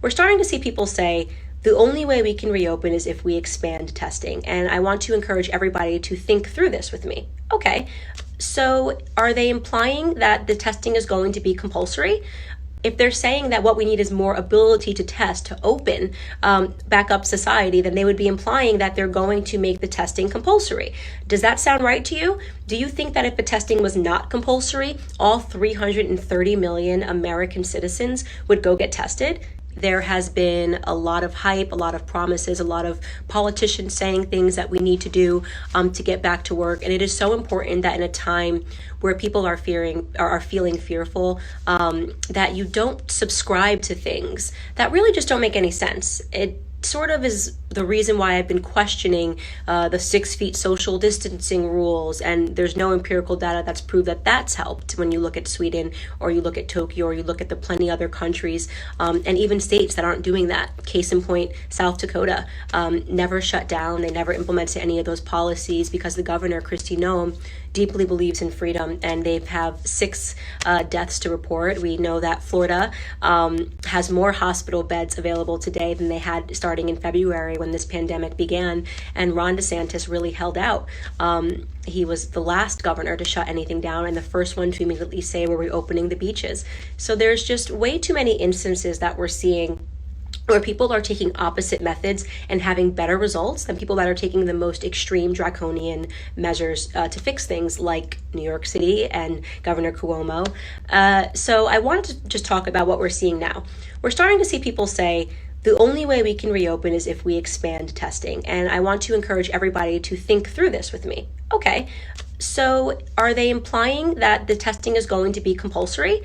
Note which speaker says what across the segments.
Speaker 1: we're starting to see people say the only way we can reopen is if we expand testing. And I want to encourage everybody to think through this with me. Okay, so are they implying that the testing is going to be compulsory? If they're saying that what we need is more ability to test to open back up society, then they would be implying that they're going to make the testing compulsory. Does that sound right to you? Do you think that if the testing was not compulsory, all 330 million American citizens would go get tested? There has been a lot of hype, a lot of promises, a lot of politicians saying things that we need to do to get back to work. And it is so important that in a time where people are feeling fearful, that you don't subscribe to things that really just don't make any sense. It sort of is the reason why I've been questioning the 6 feet social distancing rules, and there's no empirical data that's proved that that's helped when you look at Sweden or you look at Tokyo or you look at the plenty other countries and even states that aren't doing that. Case in point, South Dakota never shut down. They never implemented any of those policies because the governor, Kristi Noem, deeply believes in freedom, and they have 6 deaths to report. We know that Florida has more hospital beds available today than they had starting in February when this pandemic began, and Ron DeSantis really held out. He was the last governor to shut anything down and the first one to immediately say we're reopening the beaches. So there's just way too many instances that we're seeing where people are taking opposite methods and having better results than people that are taking the most extreme draconian measures to fix things, like New York City and Governor Cuomo. So I wanted to just talk about what we're seeing now. We're starting to see people say the only way we can reopen is if we expand testing. And I want to encourage everybody to think through this with me. Okay, so are they implying that the testing is going to be compulsory?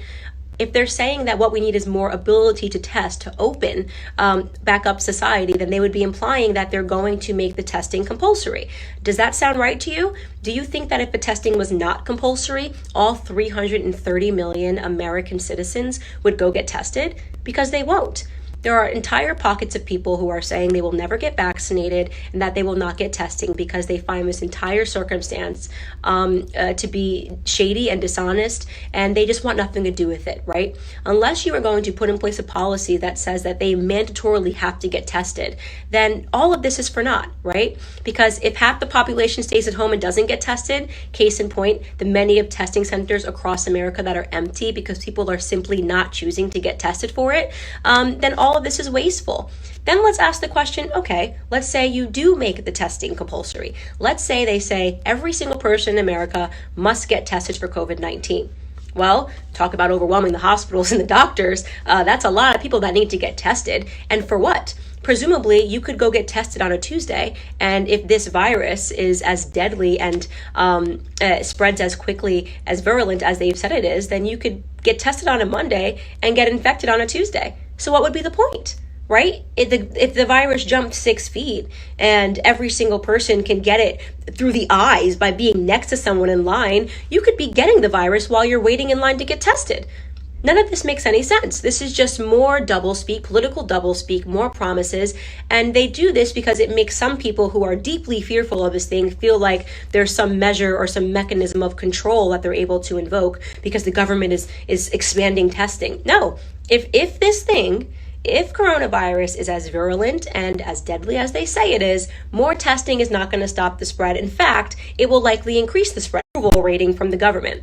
Speaker 1: If they're saying that what we need is more ability to test to open back up society, then they would be implying that they're going to make the testing compulsory. Does that sound right to you? Do you think that if the testing was not compulsory, all 330 million American citizens would go get tested? Because they won't. There are entire pockets of people who are saying they will never get vaccinated and that they will not get testing because they find this entire circumstance to be shady and dishonest, and they just want nothing to do with it, right? Unless you are going to put in place a policy that says that they mandatorily have to get tested, then all of this is for naught, right? Because if half the population stays at home and doesn't get tested, case in point, the many of testing centers across America that are empty because people are simply not choosing to get tested for it, then all of this is wasteful. Then let's ask the question, okay, let's say you do make the testing compulsory. Let's say they say every single person in America must get tested for COVID-19. Well, talk about overwhelming the hospitals and the doctors. That's a lot of people that need to get tested. And for what? Presumably, you could go get tested on a Tuesday, and if this virus is as deadly and spreads as quickly, as virulent as they've said it is, then you could get tested on a Monday and get infected on a Tuesday. So what would be the point, right? If the virus jumped 6 feet and every single person can get it through the eyes by being next to someone in line, you could be getting the virus while you're waiting in line to get tested. None of this makes any sense. This is just more doublespeak, political doublespeak, more promises. And they do this because it makes some people who are deeply fearful of this thing feel like there's some measure or some mechanism of control that they're able to invoke because the government is expanding testing. No, if coronavirus is as virulent and as deadly as they say it is, more testing is not going to stop the spread. In fact, it will likely increase the spread approval rating from the government.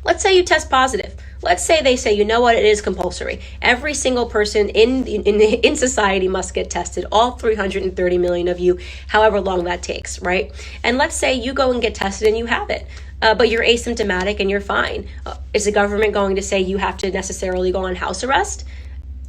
Speaker 1: Let's say you test positive. Let's say they say, you know what, it is compulsory. Every single person in society must get tested, all 330 million of you, however long that takes, right? And let's say you go and get tested and you have it, but you're asymptomatic and you're fine. Is the government going to say you have to necessarily go on house arrest?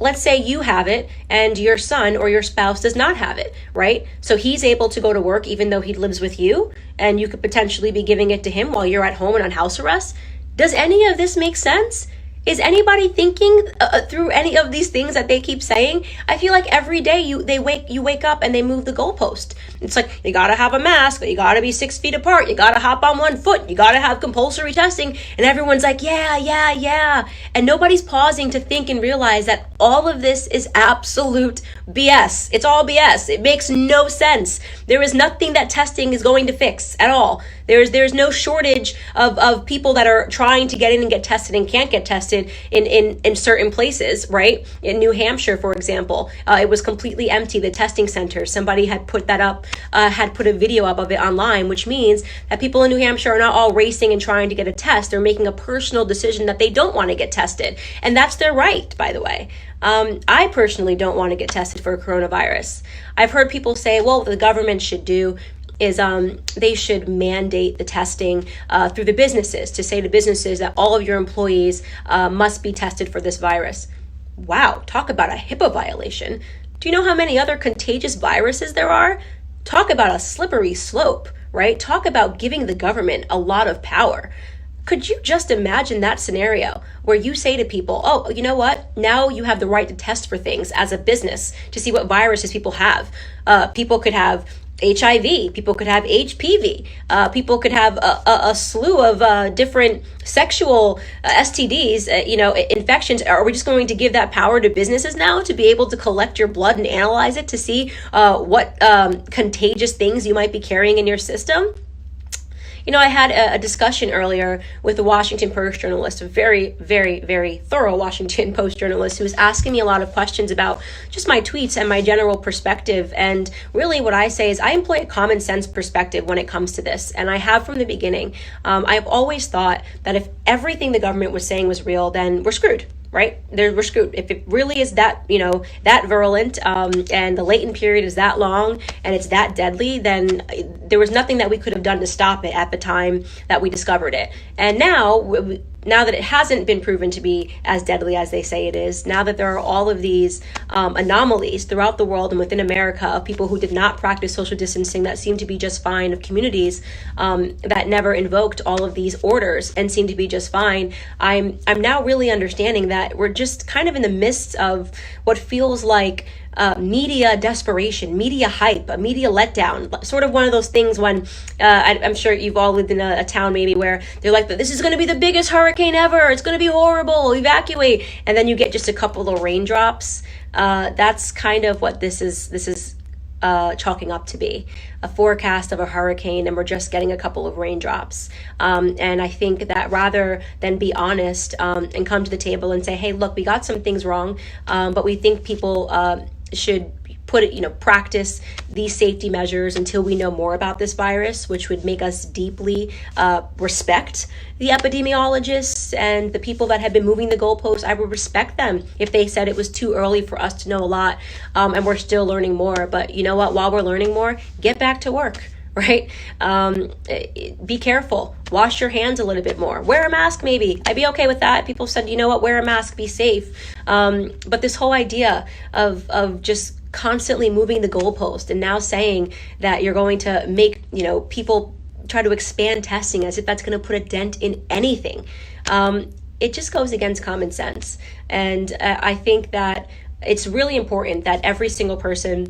Speaker 1: Let's say you have it and your son or your spouse does not have it, right? So he's able to go to work even though he lives with you, and you could potentially be giving it to him while you're at home and on house arrest. Does any of this make sense? Is anybody thinking through any of these things that they keep saying? I feel like every day you wake up and they move the goalpost. It's like, you gotta have a mask, you gotta be 6 feet apart, you gotta hop on 1 foot, you gotta have compulsory testing, and everyone's like, yeah. And nobody's pausing to think and realize that all of this is absolute BS. It's all BS. It makes no sense. There is nothing that testing is going to fix at all. There's no shortage of people that are trying to get in and get tested and can't get tested in certain places, right? In New Hampshire, for example, it was completely empty, the testing center. Somebody had put that up, had put a video up of it online, which means that people in New Hampshire are not all racing and trying to get a test. They're making a personal decision that they don't want to get tested. And that's their right, by the way. I personally don't want to get tested for coronavirus. I've heard people say, well, what the government should do is they should mandate the testing through the businesses, to say to businesses that all of your employees must be tested for this virus. Wow, talk about a HIPAA violation. Do you know how many other contagious viruses there are? Talk about a slippery slope, right? Talk about giving the government a lot of power. Could you just imagine that scenario where you say to people, oh, you know what? Now you have the right to test for things as a business to see what viruses people have. People could have HIV, people could have HPV, people could have a slew of different sexual STDs, infections. Are we just going to give that power to businesses now to be able to collect your blood and analyze it to see what contagious things you might be carrying in your system? I had a discussion earlier with a Washington Post journalist, a very, very, very thorough Washington Post journalist, who was asking me a lot of questions about just my tweets and my general perspective. And really what I say is I employ a common sense perspective when it comes to this. And I have from the beginning. I've always thought that if everything the government was saying was real, then we're screwed. Right? We're screwed. If it really is that, that virulent, and the latent period is that long and it's that deadly, then there was nothing that we could have done to stop it at the time that we discovered it. And now that it hasn't been proven to be as deadly as they say it is, now that there are all of these anomalies throughout the world and within America of people who did not practice social distancing that seem to be just fine, of communities that never invoked all of these orders and seem to be just fine, I'm now really understanding that we're just kind of in the midst of what feels like media desperation, media hype, a media letdown, sort of one of those things when I'm sure you've all lived in a town maybe where they're like, this is going to be the biggest hurricane ever, it's going to be horrible, evacuate, and then you get just a couple of raindrops. That's kind of what this is chalking up to be, a forecast of a hurricane, and we're just getting a couple of raindrops. And I think that rather than be honest and come to the table and say, hey, look, we got some things wrong, but we think people should practice these safety measures until we know more about this virus, which would make us deeply respect the epidemiologists and the people that have been moving the goalposts. I would respect them if they said it was too early for us to know a lot, and we're still learning more. But you know what? While we're learning more, get back to work. Right? Be careful. Wash your hands a little bit more. Wear a mask, maybe. I'd be okay with that. People said, you know what, wear a mask, be safe. But this whole idea of just constantly moving the goalpost and now saying that you're going to make, people try to expand testing as if that's going to put a dent in anything. It just goes against common sense. And I think that it's really important that every single person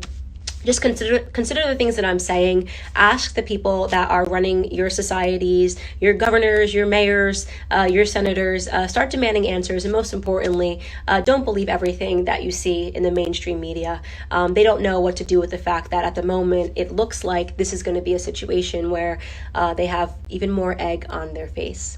Speaker 1: just consider the things that I'm saying. Ask the people that are running your societies, your governors, your mayors, your senators. Start demanding answers. And most importantly, don't believe everything that you see in the mainstream media. They don't know what to do with the fact that at the moment, it looks like this is going to be a situation where they have even more egg on their face.